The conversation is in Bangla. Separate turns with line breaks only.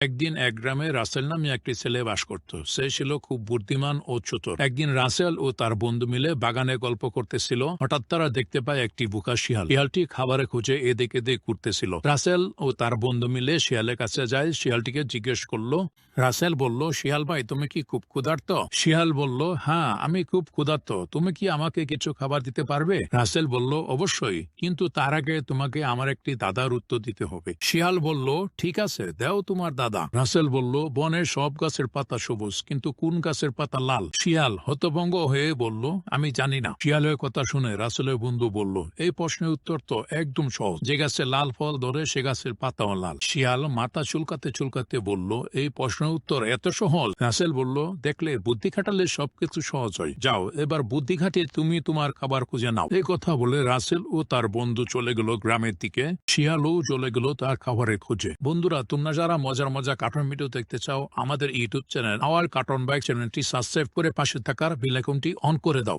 একদিন এক গ্রামে রাসেল নামে একটি ছেলে বাস করত। সে ছিল খুব বুদ্ধিমান ও চতুর। একদিন রাসেল ও তার বন্ধু মিলে বাগানে গল্প করতেছিল। হঠাৎ তারা দেখতে পায় একটি বোকা শিয়াল। শিয়ালটি খাবারের খোঁজে এদিক এদিক ঘুরতেছিল। রাসেল ও তার বন্ধু মিলে শিয়ালের কাছে যায়। শিয়ালটিকে জিজ্ঞেস করলো। রাসেল বলল, শিয়াল ভাই, তুমি কি খুব ক্ষুধার্ত? শিয়াল বলল, হ্যাঁ, আমি খুব ক্ষুধার্ত। তুমি কি আমাকে কিছু খাবার দিতে পারবে? রাসেল বলল, অবশ্যই, কিন্তু তার আগে তোমাকে আমার একটি দাদার উত্তর দিতে হবে। শিয়াল বলল, ঠিক আছে, দাও তোমার দাদা। রাসেল বলল, বনের সব গাছের পাতা সবুজ, কিন্তু কোন গাছের পাতা লাল? শিয়াল হতভম্ব হয়ে বলল, আমি জানি না। শিয়ালের কথা শুনে রাসেলের বন্ধু বলল, এই প্রশ্নের উত্তর তো একদম সহজ। যে গাছে লাল ফল ধরে সে গাছের পাতাও লাল। শিয়াল মাথা চুলকাতে চুলকাতে বলল, এই প্রশ্নের উত্তর এত সহজ? রাসেল বলল, দেখলে, বুদ্ধি খাটালে সবকিছু সহজ হয়। যাও, এবার বুদ্ধি খাটিয়ে তুমি তোমার খাবার খুঁজে নাও। এই কথা বলে রাসেল ও তার বন্ধু চলে গেল গ্রামের দিকে। শিয়ালও চলে গেল তার খাবারের খোঁজে। বন্ধুরা, তোমরা যারা মজার মজার কার্টুন ভিডিও দেখতে চাও, আমাদের YouTube channel hour cartoon bike চ্যানেলটি সাবস্ক্রাইব করে পাশে থাকার বেল আইকনটি অন করে দাও।